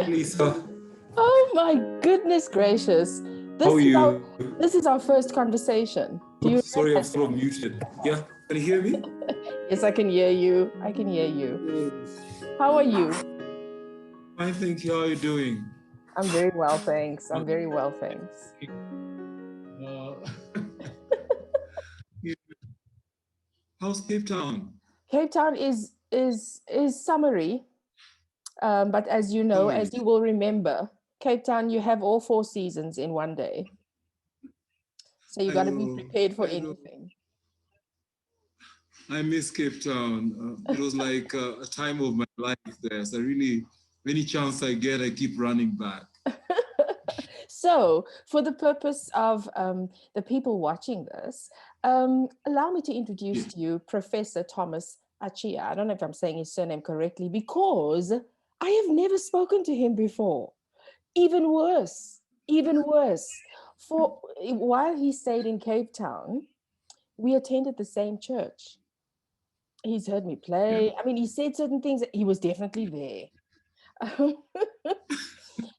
Lisa, Oh my goodness gracious. how are you? This is our first conversation. Do you Sorry, I'm still muted. Yeah, can you hear me? Yes, I can hear you. I can hear you. How are you? I think, how are you doing? I'm very well, thanks. I'm very well, thanks. Yeah. How's Cape Town? Cape Town is summery. But as you know, as you will remember, Cape Town, you have all 4 seasons in one day. So you got to be prepared for anything. I miss Cape Town. It was like a time of my life there. So really, any chance I get, I keep running back. So for the purpose of the people watching this, allow me to introduce to you Professor Thomas Achia. I don't know if I'm saying his surname correctly because I have never spoken to him before. Even worse. For while he stayed in Cape Town, we attended the same church. He's heard me play. I mean, he said certain things. He was definitely there.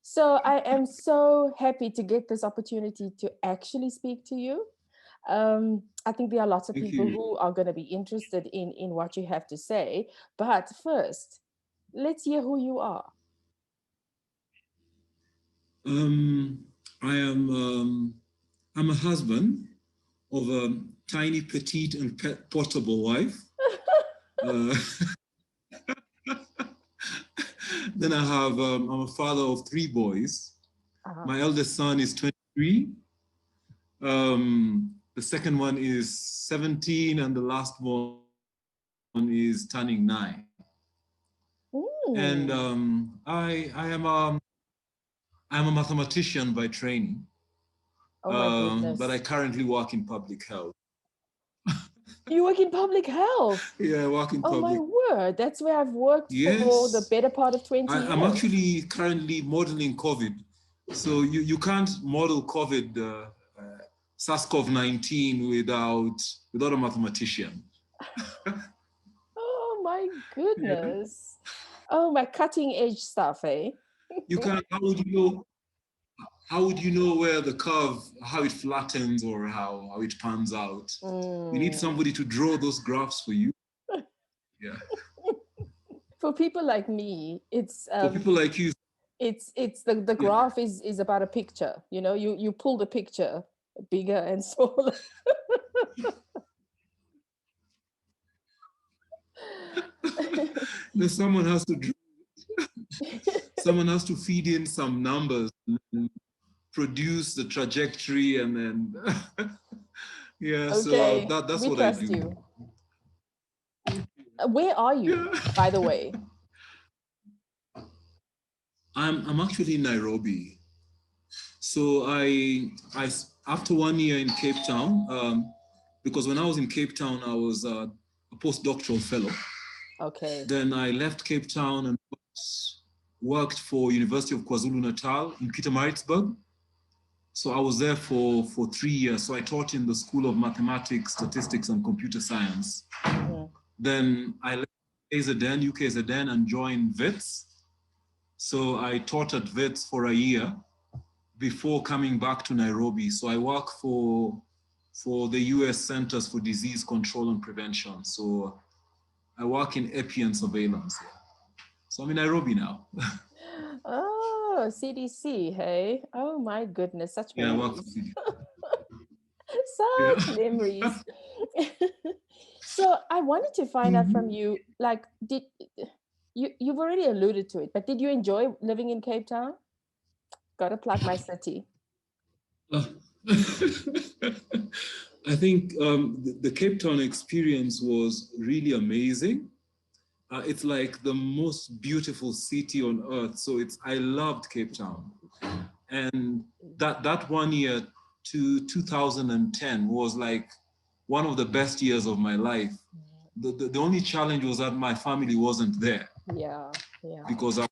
So I am so happy to get this opportunity to actually speak to you. I think there are lots of people who are going to be interested in what you have to say. But first, let's hear who you are. I'm a husband of a tiny, petite, and portable wife. Then I have, I'm a father of 3 boys. My eldest son is 23. The second one is 17, and the last one is turning 9. Ooh. And I'm a mathematician by training. Oh my goodness. But I currently work in public health. You work in public health? Yeah, I work in public. Oh my word, that's where I've worked for the better part of 20 years. I'm actually currently modeling COVID. So you can't model COVID, SARS-CoV-19 without a mathematician. Oh my goodness. Oh, my cutting edge stuff, eh? You can't, how would you know where the curve, how it flattens or how it pans out? You need somebody to draw those graphs for you. Yeah. For people like me, it's for people like you, it's the graph is about a picture. You know, you pull the picture bigger and smaller. Someone has to someone has to feed in some numbers and produce the trajectory, and then Okay, so that's what I do. You. Where are you, by the way? I'm actually in Nairobi. So I after 1 year in Cape Town, because when I was in Cape Town, I was a postdoctoral fellow. Okay. Then I left Cape Town and worked for University of KwaZulu-Natal in Pietermaritzburg. So I was there for 3 years. So I taught in the School of Mathematics, Statistics, and Computer Science. Then I left UKZN, and joined WITS. So I taught at WITS for a year before coming back to Nairobi. So I work for the US Centers for Disease Control and Prevention. So I work in epi and surveillance. So I'm in Nairobi now. Oh, CDC, hey? Oh my goodness, such memories. I work for CDC. Such memories. So I wanted to find out from you, like, you've already alluded to it, but did you enjoy living in Cape Town? Gotta plug my city. I think the Cape Town experience was really amazing. It's like the most beautiful city on earth. So I loved Cape Town. And that 1 year to 2010 was like one of the best years of my life. The only challenge was that my family wasn't there. Yeah. Because I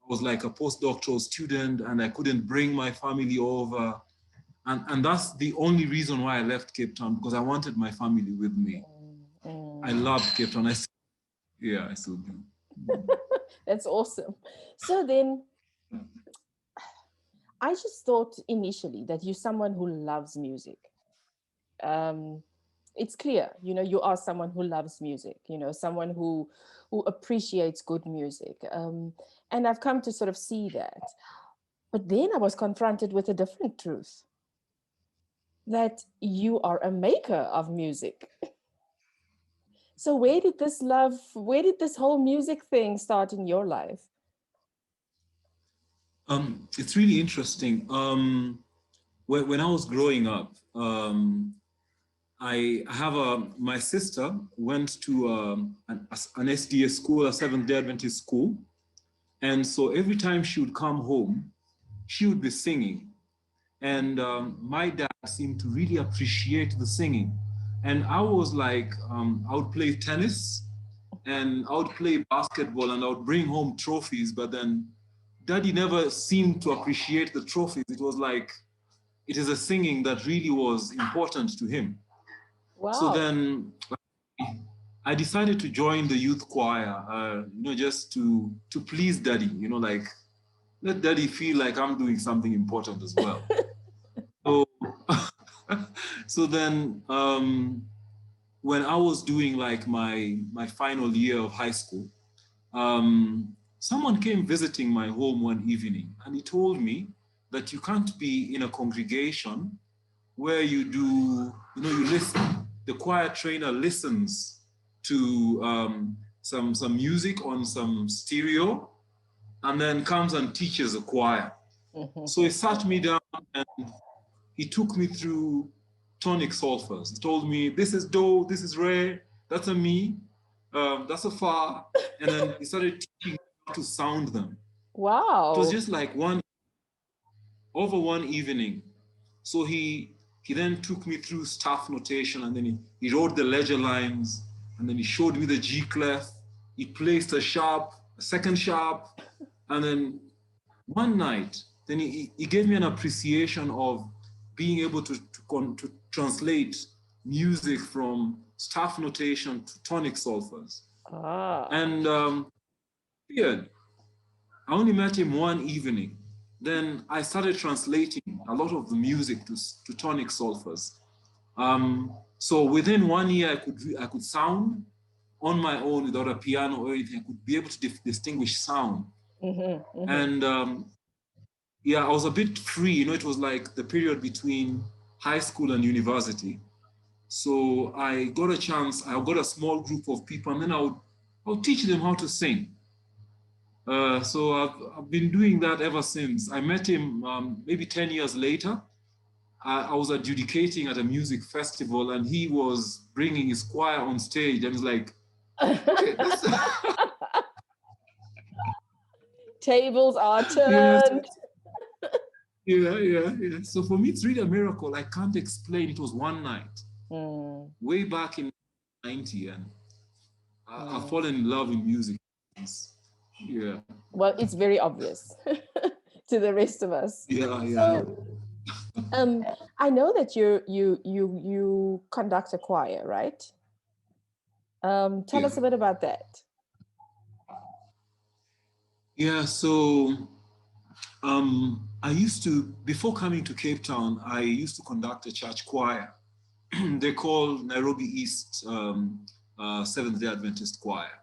was like a postdoctoral student and I couldn't bring my family over. And that's the only reason why I left Cape Town, because I wanted my family with me. I loved Cape Town. I still do. That's awesome. So then, I just thought initially that you're someone who loves music. Um, it's clear, you are someone who loves music, someone who appreciates good music. And I've come to sort of see that. But then I was confronted with a different truth, that you are a maker of music. So where did this whole music thing start in your life? It's really interesting. When I was growing up, I have my sister went to an SDS school, a Seventh-day Adventist school. And so every time she would come home, she would be singing. And my dad seemed to really appreciate the singing. And I was like, I would play tennis and I would play basketball and I would bring home trophies, but then daddy never seemed to appreciate the trophies. It was like, it is a singing that really was important to him. So Wow. then I decided to join the youth choir, just to please daddy, like let daddy feel like I'm doing something important as well. So, so then when I was doing like my final year of high school, someone came visiting my home one evening and he told me that you can't be in a congregation where you listen. The choir trainer listens to some music on some stereo and then comes and teaches the choir. So he sat me down and he took me through tonic solfers. He told me, this is do, this is re, that's a mi, that's a fa. And then he started teaching me how to sound them. It was Wow. just like over one evening. So he then took me through staff notation and then he wrote the ledger lines and then he showed me the G clef. He placed a sharp, a second sharp, and then one night, then he gave me an appreciation of being able to translate music from staff notation to tonic solfers. Ah. And weird. I only met him one evening. Then I started translating a lot of the music to tonic solfers. So within 1 year, I could sound on my own without a piano or anything. I could be able to distinguish sound. And yeah, I was a bit free. It was like the period between high school and university. So I got a chance. I got a small group of people, and then I would teach them how to sing. So I've been doing that ever since. I met him maybe 10 years later. I was adjudicating at a music festival and he was bringing his choir on stage and he's like, okay, Tables are yeah, turned. yeah. So for me, it's really a miracle. I can't explain. It was one night way back in 90 and I've fallen in love with music. Yeah. Well, it's very obvious to the rest of us. Yeah. So, I know that you conduct a choir, right? Tell us a bit about that. Yeah. So I used to, before coming to Cape Town, I used to conduct a church choir. They call Nairobi East Seventh-day Adventist Choir.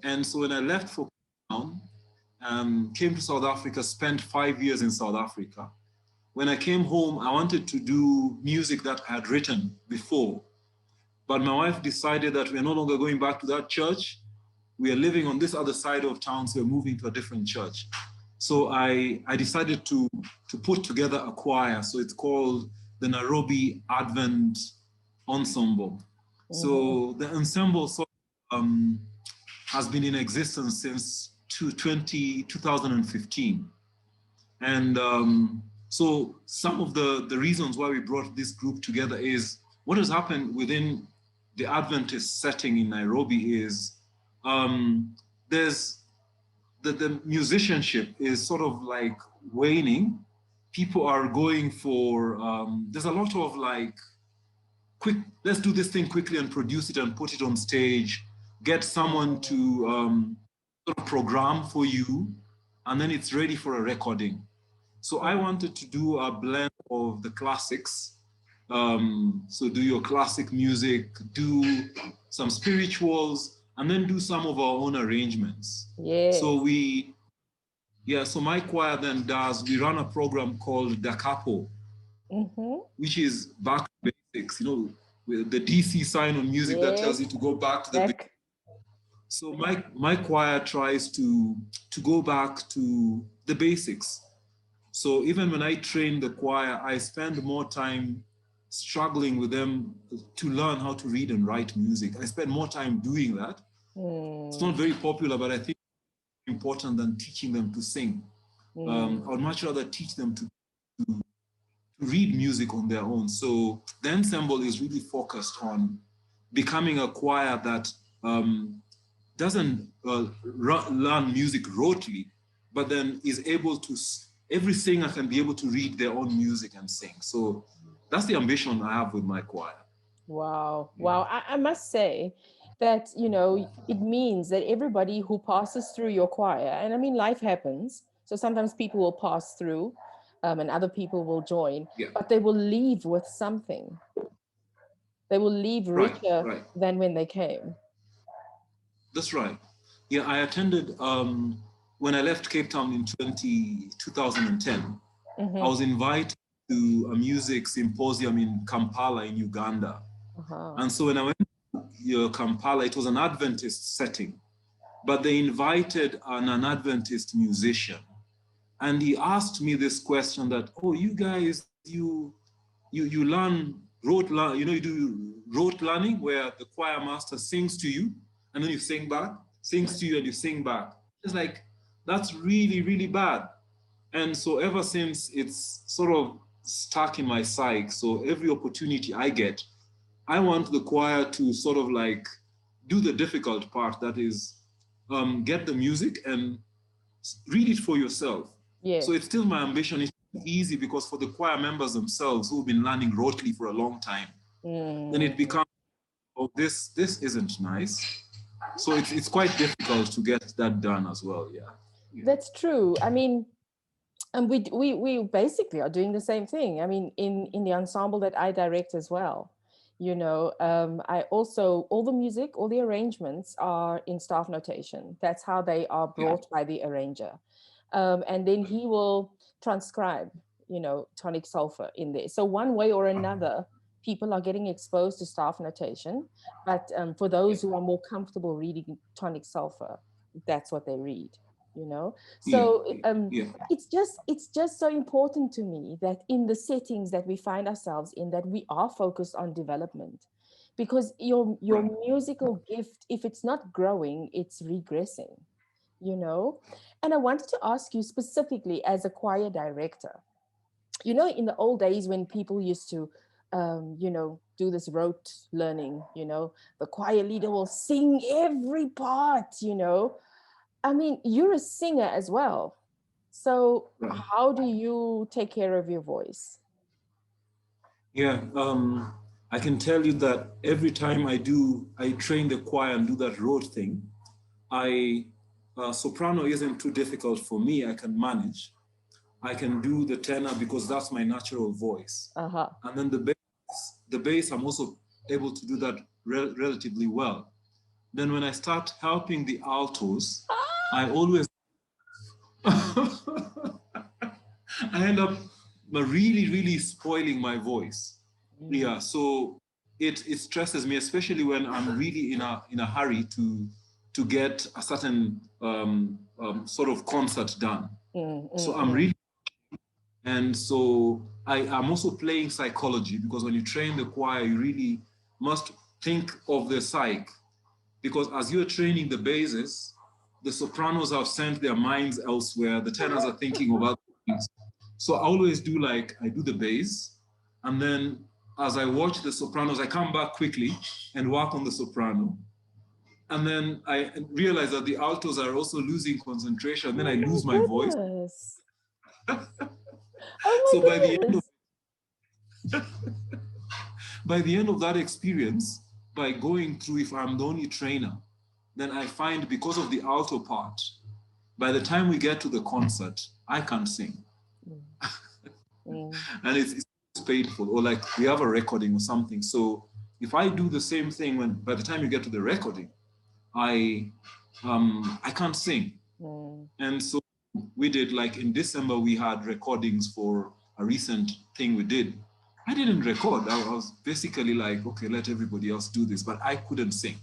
And so when I left for Cape Town, came to South Africa, spent 5 years in South Africa. When I came home, I wanted to do music that I had written before. But my wife decided that we're no longer going back to that church. We are living on this other side of town, so we're moving to a different church. So I decided to put together a choir. So it's called the Nairobi Advent Ensemble. So the ensemble has been in existence since 2015. And so some of the reasons why we brought this group together is what has happened within the Adventist setting in Nairobi is there's the musicianship is sort of like waning. People are going for, there's a lot of like, quick, let's do this thing quickly and produce it and put it on stage, get someone to sort of program for you. and then it's ready for a recording. So I wanted to do a blend of the classics. So do your classic music, do some spirituals, and then do some of our own arrangements. Yes. So my choir then we run a program called Da Capo, which is back to basics, with the DC sign on music that tells you to go back to the basics. So my choir tries to go back to the basics. So even when I train the choir, I spend more time struggling with them to learn how to read and write music. I spend more time doing that. It's not very popular, but I think it's important than teaching them to sing. I would much rather teach them to read music on their own. So the ensemble is really focused on becoming a choir that doesn't learn music rotely, but then is able to, every singer can be able to read their own music and sing. So that's the ambition I have with my choir. Wow. Wow. I must say that, it means that everybody who passes through your choir, and I mean, life happens. So sometimes people will pass through and other people will join, but they will leave with something. They will leave richer than when they came. That's right. Yeah, I attended, when I left Cape Town in 2010, I was invited to a music symposium in Kampala in Uganda. And so when I went to Kampala, it was an Adventist setting, but they invited an Adventist musician. And he asked me this question that, oh, you guys, you learn you do rote learning where the choir master sings to you and then you sing back, sings to you and you sing back. It's like, that's really, really bad. And so ever since, it's sort of stuck in my psyche. So every opportunity I get, I want the choir to sort of like do the difficult part, that is get the music and read it for yourself. Yes. So it's still my ambition. It's easy because for the choir members themselves who've been learning rotely for a long time, then it becomes, oh, this isn't nice. So it's quite difficult to get that done as well. Yeah. That's true. I mean, and we basically are doing the same thing. I mean, in the ensemble that I direct as well, I also, all the music, all the arrangements are in staff notation. That's how they are brought by the arranger. And then he will transcribe, tonic sulfur in there. So one way or another, people are getting exposed to staff notation. But for those who are more comfortable reading tonic sulfur, that's what they read. So it's just so important to me that in the settings that we find ourselves in, that we are focused on development, because your musical gift, if it's not growing, it's regressing. And I wanted to ask you specifically as a choir director, in the old days when people used to do this rote learning, the choir leader will sing every part. I mean, you're a singer as well. So how do you take care of your voice? Yeah, I can tell you that every time I train the choir and do that rote thing, soprano isn't too difficult for me. I can manage. I can do the tenor because that's my natural voice. And then the bass, I'm also able to do that relatively well. Then when I start helping the altos, I always I end up really, really spoiling my voice. Yeah, so it stresses me, especially when I'm really in a hurry to get a certain sort of concert done. So I'm really, and so I'm also playing psychology, because when you train the choir, you really must think of the psyche, because as you're training the basses, the sopranos have sent their minds elsewhere, the tenors are thinking of other things. So I always do I do the bass, and then as I watch the sopranos, I come back quickly and work on the soprano. And then I realize that the altos are also losing concentration. Then I lose my voice. So by the end of that experience, by going through, if I'm the only trainer, then I find because of the alto part, by the time we get to the concert, I can't sing. And it's painful. Or like we have a recording or something. So if I do the same thing when by the time you get to the recording, I can't sing. And so we did, like in December, we had recordings for a recent thing we did. I didn't record. I was basically like, okay, let everybody else do this, but I couldn't sing.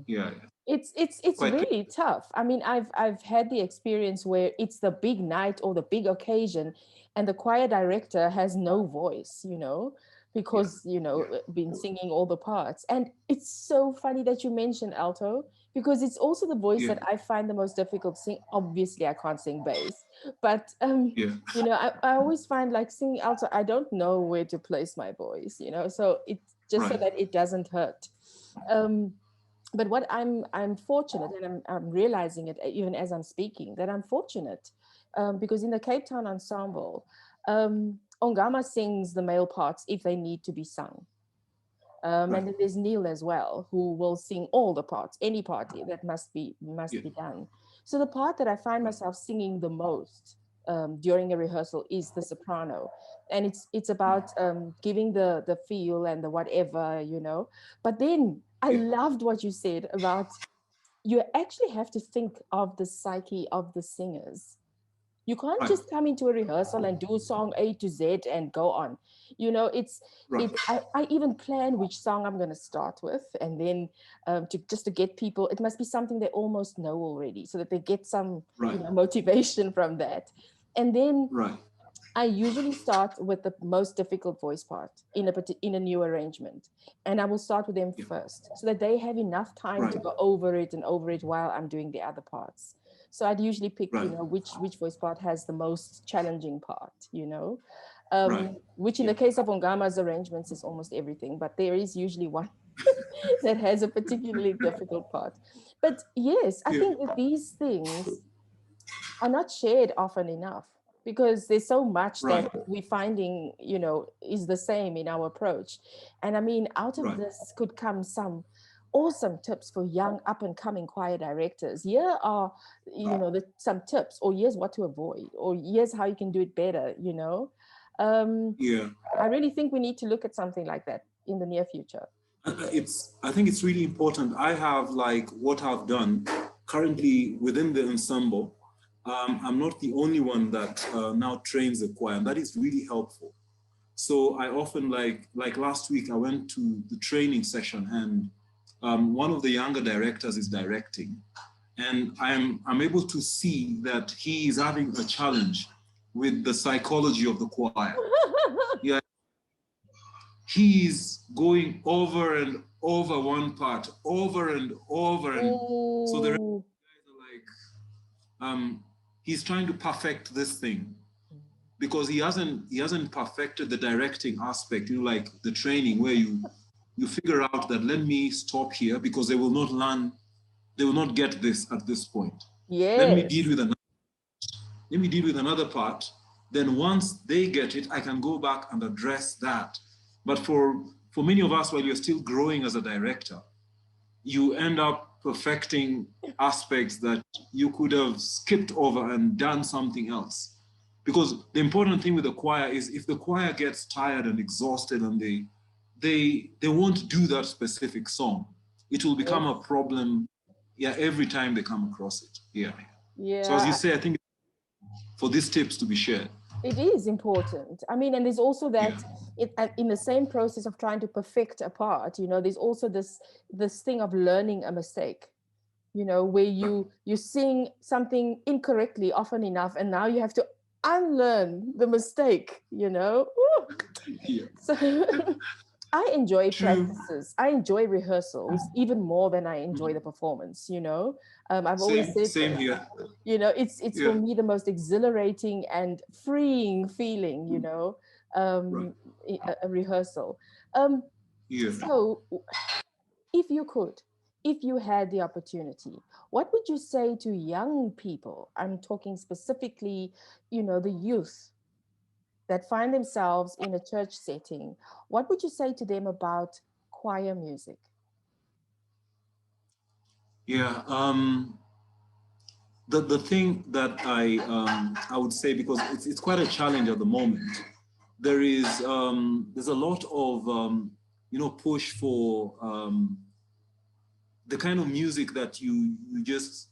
Yeah. It's really tough. I mean, I've had the experience where it's the big night or the big occasion and the choir director has no voice, you know, because, you know, been singing all the parts. And it's so funny that you mentioned alto, because it's also the voice that I find the most difficult to sing. Obviously, I can't sing bass, but, you know, I always find like singing alto, I don't know where to place my voice, you know, so it's just so that it doesn't hurt. But what I'm fortunate, and I'm realizing it even as I'm speaking, that I'm fortunate because in the Cape Town ensemble, Ongama sings the male parts if they need to be sung. And then there's Neil as well, who will sing all the parts, any part that must be done. So the part that I find myself singing the most during a rehearsal is the soprano, and it's about giving the feel and the whatever, you know. But then I loved what you said about you actually have to think of the psyche of the singers. You can't just come into a rehearsal and do song A to Z and go on. You know, I even plan which song I'm going to start with, and then to get people, it must be something they almost know already, so that they get some you know, motivation from that. And then I usually start with the most difficult voice part in a new arrangement, and I will start with them first, so that they have enough time to go over it and over it while I'm doing the other parts. So I'd usually pick, you know, which voice part has the most challenging part, you know, which in the case of Ongama's arrangements is almost everything, but there is usually one that has a particularly difficult part. But yes, I think that these things are not shared often enough, because there's so much that we're finding, you know, is the same in our approach. And I mean, out of this could come some awesome tips for young up and coming choir directors. Here are, you know, some tips, or here's what to avoid, or here's how you can do it better, you know. I really think we need to look at something like that in the near future. I think it's really important. I have, like, what I've done currently within the ensemble. I'm not the only one that now trains the choir, and that is really helpful. So I often, like last week, I went to the training session, and one of the younger directors is directing, and I'm able to see that he is having a challenge with the psychology of the choir. Yeah, he's going over and over one part, over and over, and so the guys are like, he's trying to perfect this thing, because he hasn't perfected the directing aspect, you know, like the training where you figure out that, let me stop here because they will not get this at this point. Let me deal with another part. Then once they get it, I can go back and address that. But for many of us, while you're still growing as a director, you end up perfecting aspects that you could have skipped over and done something else. Because the important thing with the choir is, if the choir gets tired and exhausted and they won't do that specific song, it will become a problem, every time they come across it. So as you say, I think for these tips to be shared. It is important. I mean, and there's also that in the same process of trying to perfect a part, you know, there's also this thing of learning a mistake, you know, where you sing something incorrectly often enough, and now you have to unlearn the mistake, you know. So I enjoy practices. I enjoy rehearsals even more than I enjoy the performance, you know. I've always said same here. You know, it's for me the most exhilarating and freeing feeling, you know, a rehearsal. So if you had the opportunity, what would you say to young people? I'm talking specifically, you know, the youth that find themselves in a church setting. What would you say to them about choir music? the thing that I would say, because it's quite a challenge at the moment, there's a lot of push for the kind of music that you just,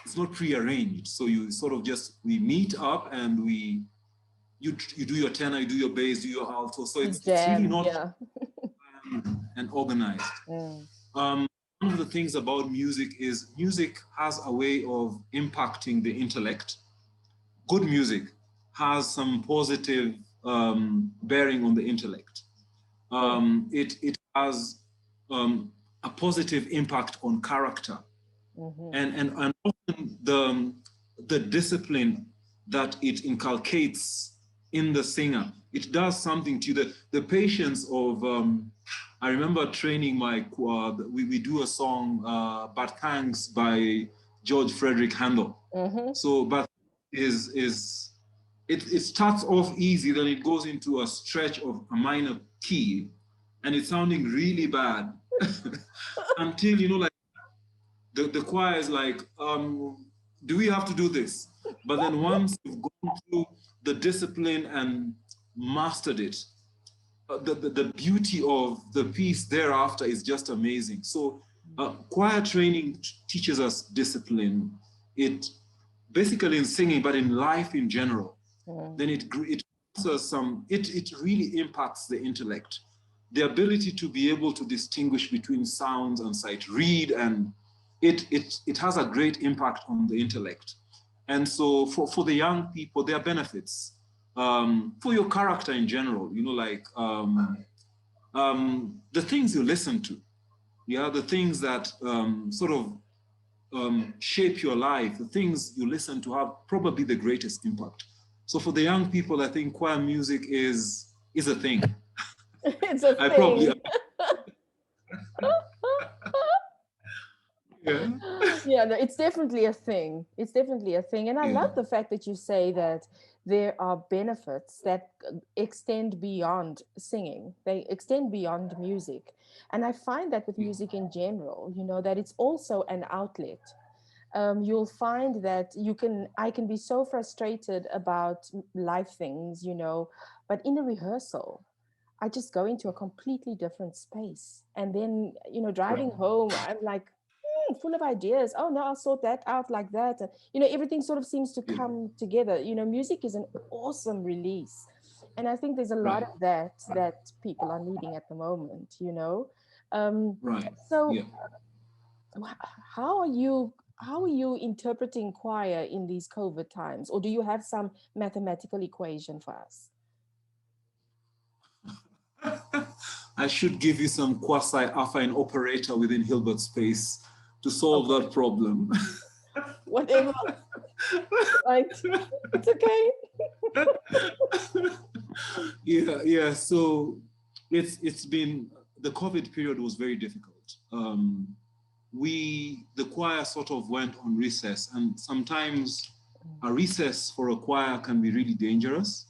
it's not prearranged. So you sort of just, we meet up and you do your tenor, you do your bass, do your alto. So it's really not and organized. One of the things about music is music has a way of impacting the intellect. Good music has some positive bearing on the intellect. It has a positive impact on character. And often the discipline that it inculcates in the singer, it does something to the patience of, I remember training my, we do a song, But Thanks by George Frederick Handel. So, but it starts off easy, then it goes into a stretch of a minor key, and it's sounding really bad until, like, the choir is like, do we have to do this? But then once you've gone through the discipline and mastered it, the beauty of the piece thereafter is just amazing. So choir training teaches us discipline. It basically in singing, but in life in general. Then it really impacts the intellect. The ability to be able to distinguish between sounds and sight read, and it has a great impact on the intellect. And so for the young people, there are benefits. For your character in general, like the things you listen to, the things that sort of shape your life, the things you listen to have probably the greatest impact. So for the young people, I think choir music is a thing. It's a thing. Yeah, no, it's definitely a thing. It's definitely a thing. And I love the fact that you say that there are benefits that extend beyond singing. They extend beyond music. And I find that with music in general, that it's also an outlet. You'll find that I can be so frustrated about life things, but in a rehearsal, I just go into a completely different space. And then, driving home, I'm like, full of ideas. Oh no, I'll sort that out like that. And, everything sort of seems to come together. Music is an awesome release. And I think there's a lot of that people are needing at the moment, So how are you interpreting choir in these COVID times? Or do you have some mathematical equation for us? I should give you some quasi-affine operator within Hilbert space to solve that problem. Whatever. Right. It's okay. Yeah. So it's been, the COVID period was very difficult. The choir sort of went on recess, and sometimes a recess for a choir can be really dangerous,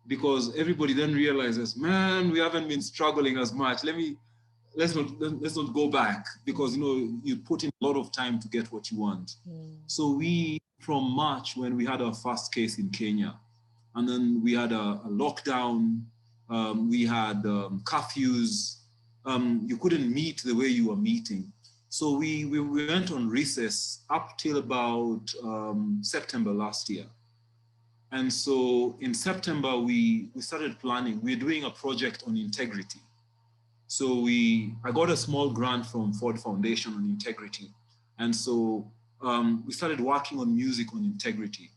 because everybody then realizes, man, we haven't been struggling as much. Let's not go back, because you put in a lot of time to get what you want. So from March, when we had our first case in Kenya, and then we had a lockdown, we had curfews, you couldn't meet the way you were meeting. So we went on recess up till about September last year. And so in September, we started planning. We're doing a project on integrity. So I got a small grant from Ford Foundation on integrity. And so we started working on music on integrity.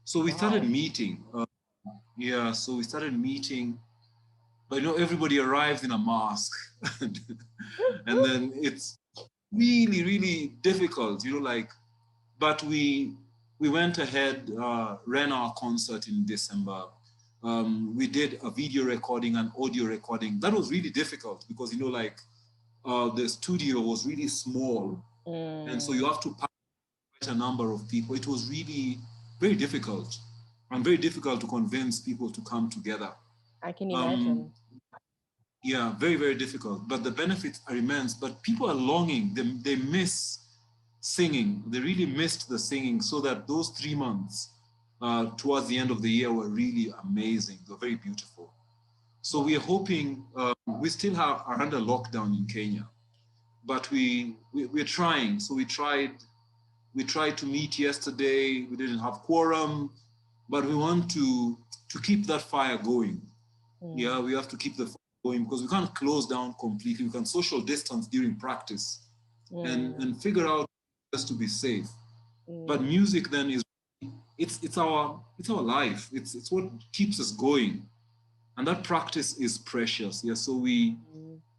So we started meeting. So we started meeting, but everybody arrives in a mask. And then it's really, really difficult, but we went ahead, ran our concert in December. We did a video recording and audio recording. That was really difficult because, the studio was really small. And so you have to pack quite a number of people. It was really very difficult, and very difficult to convince people to come together. I can imagine. Yeah, very, very difficult. But the benefits are immense. But people are longing. They miss singing. They really missed the singing, so that those 3 months towards the end of the year were really amazing. They were very beautiful. So we are hoping, we still are under lockdown in Kenya, but we're trying. So we tried to meet yesterday. We didn't have quorum, but we want to keep that fire going. Yeah, we have to keep the fire going because we can't close down completely. We can social distance during practice and figure out just to be safe. But music then is it's our life. It's what keeps us going, and that practice is precious. Yeah, so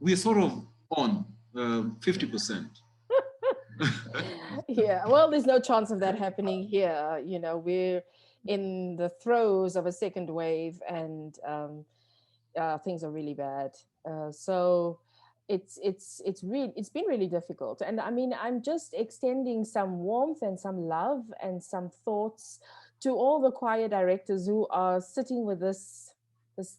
we're sort of on 50%. Yeah, well, there's no chance of that happening here. You know, we're in the throes of a second wave, and things are really bad. So it's been really difficult. And I mean, I'm just extending some warmth and some love and some thoughts to all the choir directors who are sitting with this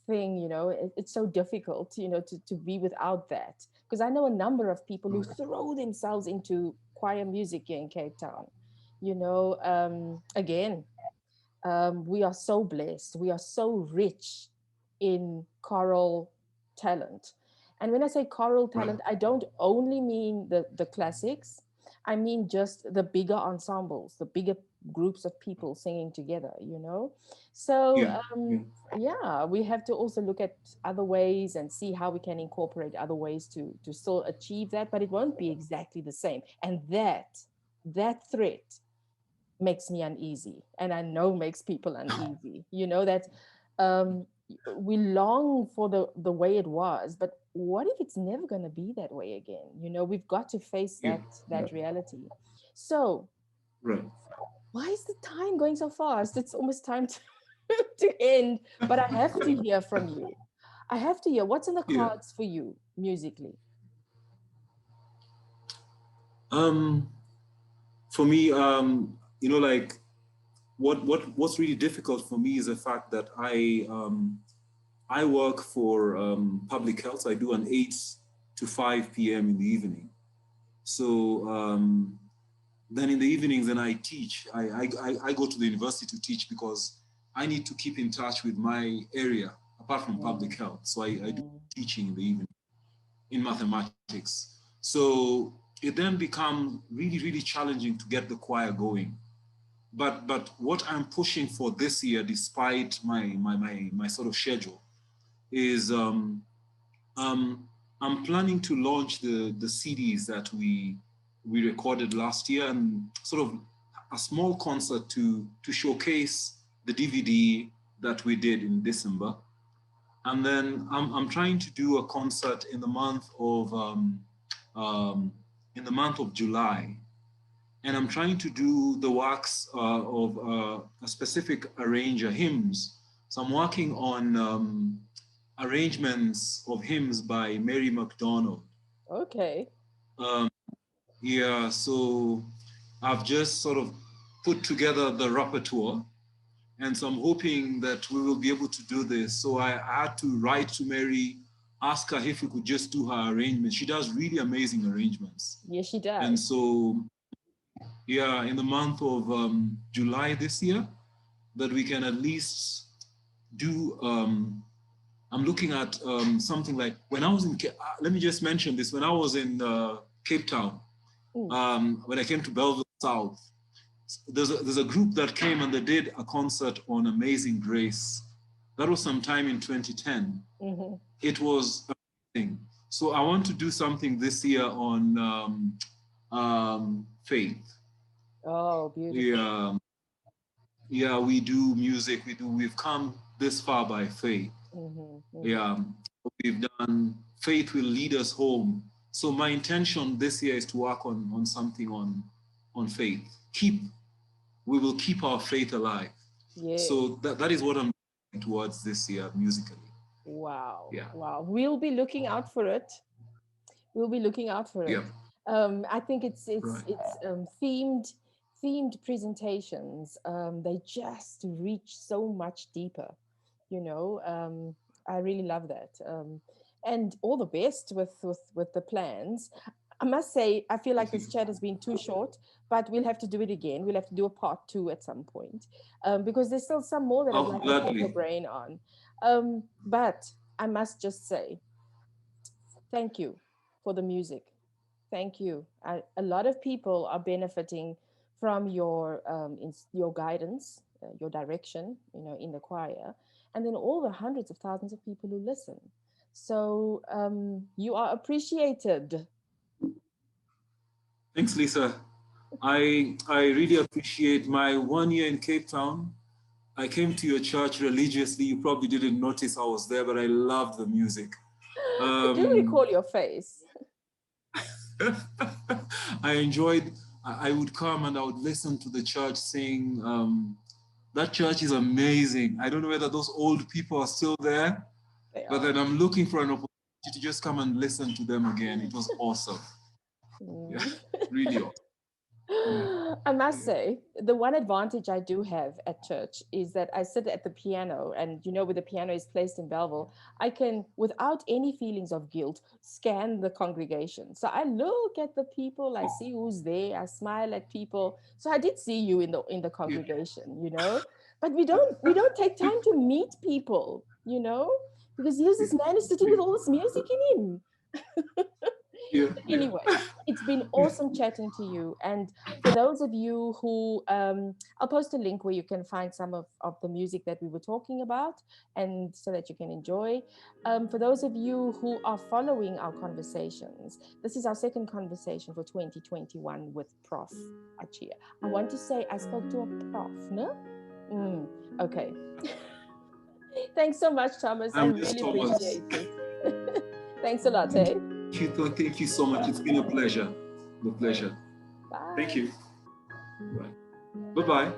thing. You know, it's so difficult, you know, to be without that, because I know a number of people who throw themselves into choir music here in Cape Town. You know, again, we are so blessed. We are so rich in choral talent. And when I say choral talent, I don't only mean the classics. I mean just the bigger ensembles, the bigger groups of people singing together, you know? So, yeah, we have to also look at other ways and see how we can incorporate other ways to still achieve that, but it won't be exactly the same. And that threat makes me uneasy, and I know makes people uneasy, you know, that um we long for the way it was, but what if it's never going to be that way again? You know, we've got to face that reality. So Right. why is the time going so fast? It's almost time to, to end, but I have to hear from you. I have to hear what's in the Yeah. cards for you musically. Um, for me, like what's really difficult for me is the fact that I work for public health. I do an 8 to 5 p.m. in the evening. So then in the evenings, then I teach. I go to the university to teach because I need to keep in touch with my area apart from public health. So I do teaching in the evening in mathematics. So it then becomes really, really challenging to get the choir going. But what I'm pushing for this year, despite my sort of schedule, is I'm planning to launch the CDs that we recorded last year, and sort of a small concert to showcase the DVD that we did in December. And then I'm trying to do a concert in the month of July, and I'm trying to do the works of a specific arranger, hymns. So I'm working on arrangements of hymns by Mary MacDonald. Okay. Yeah, so I've just sort of put together the repertoire, and so I'm hoping that we will be able to do this. So I had to write to Mary, ask her if we could just do her arrangements. She does really amazing arrangements. Yes, she And does. so, yeah, in the month of July this year, that we can at least do, I'm looking at something like when I was in, let me just mention this, when I was in Cape Town, when I came to Belleville South, there's a group that came and they did a concert on Amazing Grace. That was sometime in 2010. It was amazing. So I want to do something this year on faith. Oh, beautiful. Yeah, we do music. We've come this far by faith. Yeah, we've done faith will lead us home. So my intention this year is to work on something on faith. We will keep our faith alive. Yes. So that is what I'm looking towards this year musically. Wow. Yeah. Wow. We'll be looking out for it. We'll be looking out for it. Yeah. I think it's themed presentations. They just reach so much deeper. You know, I really love that. And all the best with the plans. I must say, I feel like this chat has been too short, but we'll have to do it again. We'll have to do a part 2 at some point, because there's still some more that I'd Oh, like to pick gladly. your brain on. But I must just say, thank you for the music. Thank you. A lot of people are benefiting from your guidance, your direction, in the choir, and then all the hundreds of thousands of people who listen. So you are appreciated. Thanks, Lisa. I really appreciate my 1 year in Cape Town. I came to your church religiously. You probably didn't notice I was there, but I loved the music. I do recall your face. I enjoyed, I would come and I would listen to the church sing. That church is amazing. I don't know whether those old people are still there, but then I'm looking for an opportunity to just come and listen to them again. It was awesome. Yeah, really awesome. I must say, the one advantage I do have at church is that I sit at the piano, and where the piano is placed in Belleville, I can, without any feelings of guilt, scan the congregation. So I look at the people, I see who's there, I smile at people. So I did see you in the congregation, but we don't take time to meet people, because here's this man is sitting with all this music in him. Anyway, it's been awesome chatting to you. And for those of you who, I'll post a link where you can find some of the music that we were talking about, and so that you can enjoy. For those of you who are following our conversations, this is our second conversation for 2021 with Prof. Achia. I want to say I spoke to a prof, no? Okay. Thanks so much, Thomas. I really appreciate it. Thanks a lot, hey? Thank you so much. It's been a pleasure. A pleasure. Bye. Thank you. Bye. Bye-bye.